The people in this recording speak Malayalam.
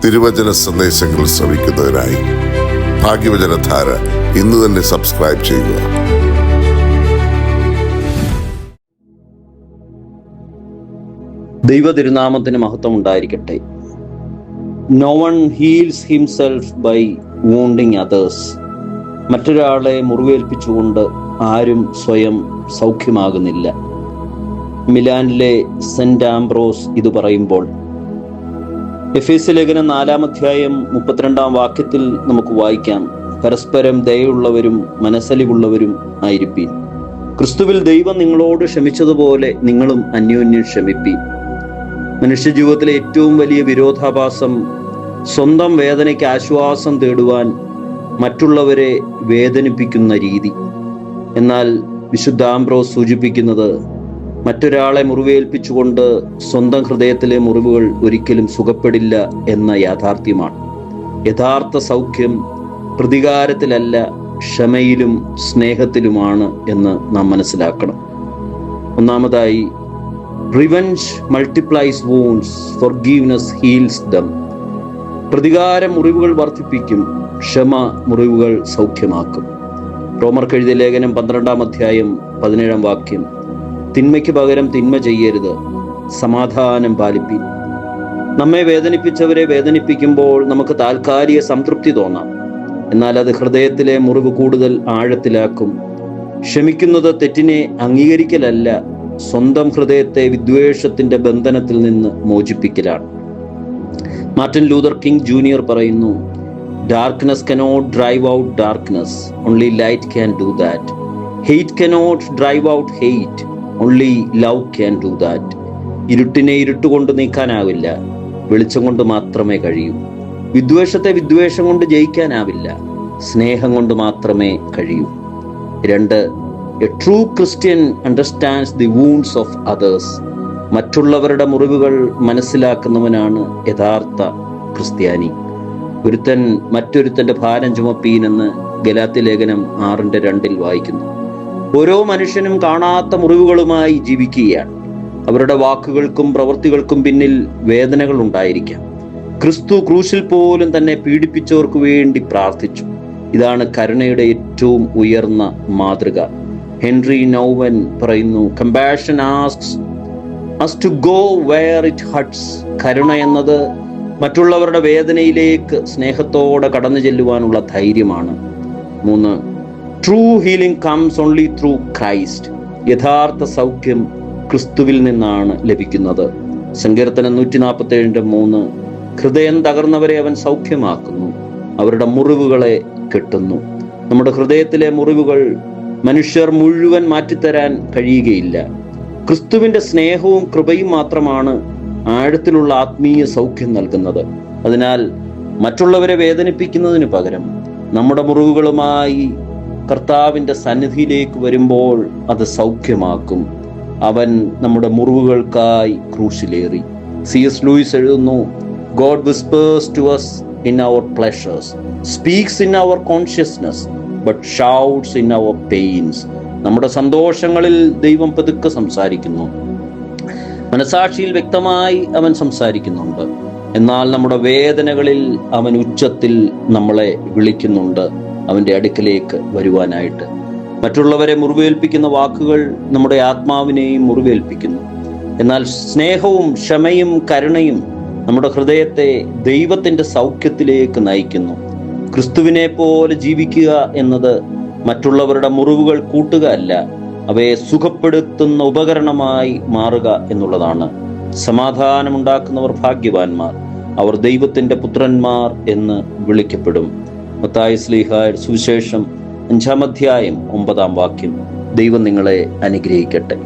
തിരുവചന സന്ദേശങ്ങൾ ശ്രവിക്കുന്നതിനായി ഭാഗ്യവചനധാര ഇന്ന് തന്നെ സബ്സ്ക്രൈബ് ചെയ്യുക. ദൈവ തിരുനാമത്തിന് മഹത്വം ഉണ്ടായിരിക്കട്ടെ. No one heals himself by wounding others. മറ്റൊരാളെ മുറിവേൽപ്പിച്ചുകൊണ്ട് ആരും സ്വയം സൗഖ്യമാകുന്നില്ല. മിലാനിലെ സെന്റ് ആംബ്രോസ് ഇത് പറയുമ്പോൾ എഫേസ്യ ലേഖനം 4-ാം അധ്യായം 32-ാം വാക്യത്തിൽ നമുക്ക് വായിക്കാം, പരസ്പരം ദയയുള്ളവരും മനസ്സലിവുള്ളവരും ആയിരിപ്പീൻ. ക്രിസ്തുവിൽ ദൈവം നിങ്ങളോട് ക്ഷമിച്ചതുപോലെ നിങ്ങളും അന്യോന്യം ക്ഷമിപ്പീൻ. മനുഷ്യജീവിതത്തിലെ ഏറ്റവും വലിയ വിരോധാഭാസം സ്വന്തം വേദനയ്ക്ക് ആശ്വാസം തേടുവാൻ മറ്റുള്ളവരെ വേദനിപ്പിക്കുന്ന രീതി. എന്നാൽ വിശുദ്ധ ആംബ്രോസ് സൂചിപ്പിക്കുന്നത് മറ്റൊരാളെ മുറിവേൽപ്പിച്ചുകൊണ്ട് സ്വന്തം ഹൃദയത്തിലെ മുറിവുകൾ ഒരിക്കലും സുഖപ്പെടില്ല എന്ന യാഥാർത്ഥ്യമാണ്. യഥാർത്ഥ സൗഖ്യം പ്രതികാരത്തിലല്ല, ക്ഷമയിലും സ്നേഹത്തിലുമാണ് എന്ന് നാം മനസ്സിലാക്കണം. ഒന്നാമതായി, revenge multiplies wounds, forgiveness heals them. പ്രതികാരം മുറിവുകൾ വർദ്ധിപ്പിക്കും, ക്ഷമ മുറിവുകൾ സൗഖ്യമാക്കും. റോമർക്ക് എഴുതിയ ലേഖനം 12-ാം അധ്യായം 17-ാം വാക്യം, തിന്മയ്ക്ക് പകരം തിന്മ ചെയ്യരുത്, സമാധാനം പാലിപ്പീൻ. നമ്മെ വേദനിപ്പിച്ചവരെ വേദനിപ്പിക്കുമ്പോൾ നമുക്ക് താൽക്കാലിക സംതൃപ്തി തോന്നാം, എന്നാൽ അത് ഹൃദയത്തിലെ മുറിവ് കൂടുതൽ ആഴത്തിലാക്കും. ക്ഷമിക്കുന്നത് തെറ്റിനെ അംഗീകരിക്കലല്ല, സ്വന്തം ഹൃദയത്തെ വിദ്വേഷത്തിന്റെ ബന്ധനത്തിൽ നിന്ന് മോചിപ്പിക്കലാണ്. മാർട്ടിൻ ലൂതർ കിങ് ജൂനിയർ പറയുന്നു, darkness cannot drive out darkness, only light can do that. Hate cannot drive out hate, only love can do that. ഇരുട്ടിനെ ഇരുട്ടുകൊണ്ട് നീക്കാനാവില്ല, വെളിച്ചം കൊണ്ട് മാത്രമേ കഴിയൂ. വിദ്വേഷത്തെ വിദ്വേഷം കൊണ്ട് ജയിക്കാനാവില്ല, സ്നേഹം കൊണ്ട് മാത്രമേ കഴിയൂ. 2, a true Christian understands the wounds of others. മറ്റുള്ളവരുടെ മുറിവുകൾ മനസ്സിലാക്കുന്നവനാണ് യഥാർത്ഥ ക്രിസ്ത്യാനി. ഒരുത്തൻ മറ്റൊരുത്തന്റെ ഭാരം ചുമപ്പീനെന്ന് ഗലാത്യ ലേഖനം 6:2 വായിക്കുന്നു. ഓരോ മനുഷ്യനും കാണാത്ത മുറിവുകളുമായി ജീവിക്കുകയാണ്. അവരുടെ വാക്കുകൾക്കും പ്രവൃത്തികൾക്കും പിന്നിൽ വേദനകൾ ഉണ്ടായിരിക്കാം. ക്രിസ്തു ക്രൂശിൽ പോലും തന്നെ പീഡിപ്പിച്ചവർക്ക് വേണ്ടി പ്രാർത്ഥിച്ചു. ഇതാണ് കരുണയുടെ ഏറ്റവും ഉയർന്ന മാതൃക. ഹെൻറി നൗവൻ പറയുന്നു, compassion asks us to go where it hurts. കരുണ എന്നത് മറ്റുള്ളവരുടെ വേദനയിലേക്ക് സ്നേഹത്തോടെ കടന്നു ചെല്ലുവാനുള്ള ധൈര്യമാണ്. 3, true healing comes only through Christ. യഥാർത്ഥ സൗഖ്യം ക്രിസ്തുവിൽ നിന്നാണ് ലഭിക്കുന്നത്. സങ്കീർത്തനം 147:3, ഹൃദയം തകർന്നവരെ അവൻ സൗഖ്യമാക്കുന്നു, അവരുടെ മുറിവുകളെ കെട്ടുന്നു. നമ്മുടെ ഹൃദയത്തിലെ മുറിവുകൾ മനുഷ്യർ മുഴുവൻ മാറ്റിത്തരാൻ കഴിയുകയില്ല. ക്രിസ്തുവിന്റെ സ്നേഹവും കൃപയും മാത്രമാണ് ആഴത്തിലുള്ള ആത്മീയ സൗഖ്യം നൽകുന്നത്. അതിനാൽ മറ്റുള്ളവരെ വേദനിപ്പിക്കുന്നതിന് പകരം നമ്മുടെ മുറിവുകളുമായി കർത്താവിന്റെ സന്നിധിയിലേക്ക് വരുമ്പോൾ അത് സൗഖ്യമാക്കും. അവൻ നമ്മുടെ മുറിവുകൾക്കായി ക്രൂശിലേറി. C.S. ലൂയിസ് എഴുതുന്നു, God whispers to us in our pleasures, speaks in our consciousness, but shouts in our pains. നമ്മുടെ സന്തോഷങ്ങളിൽ ദൈവം പതുക്കെ സംസാരിക്കുന്നു, മനസാക്ഷിയിൽ വ്യക്തമായി അവൻ സംസാരിക്കുന്നുണ്ട്. എന്നാൽ നമ്മുടെ വേദനകളിൽ അവൻ ഉച്ചത്തിൽ നമ്മളെ വിളിക്കുന്നുണ്ട് അവന്റെ അടുക്കലേക്ക് വരുവാനായിട്ട്. മറ്റുള്ളവരെ മുറിവേൽപ്പിക്കുന്ന വാക്കുകൾ നമ്മുടെ ആത്മാവിനെയും മുറിവേൽപ്പിക്കുന്നു. എന്നാൽ സ്നേഹവും ക്ഷമയും കരുണയും നമ്മുടെ ഹൃദയത്തെ ദൈവത്തിന്റെ സൗഖ്യത്തിലേക്ക് നയിക്കുന്നു. ക്രിസ്തുവിനെ പോലെ ജീവിക്കുക എന്നത് മറ്റുള്ളവരുടെ മുറിവുകൾ കൂട്ടുക അല്ല, അവയെ സുഖപ്പെടുത്തുന്ന ഉപകരണമായി മാറുക എന്നുള്ളതാണ്. സമാധാനമുണ്ടാക്കുന്നവർ ഭാഗ്യവാന്മാർ, അവർ ദൈവത്തിന്റെ പുത്രന്മാർ എന്ന് വിളിക്കപ്പെടും. മത്തായി ശ്ലീഹായുടെ സുവിശേഷം 5-ാം അധ്യായം 9-ാം വാക്യം. ദൈവം നിങ്ങളെ അനുഗ്രഹിക്കട്ടെ.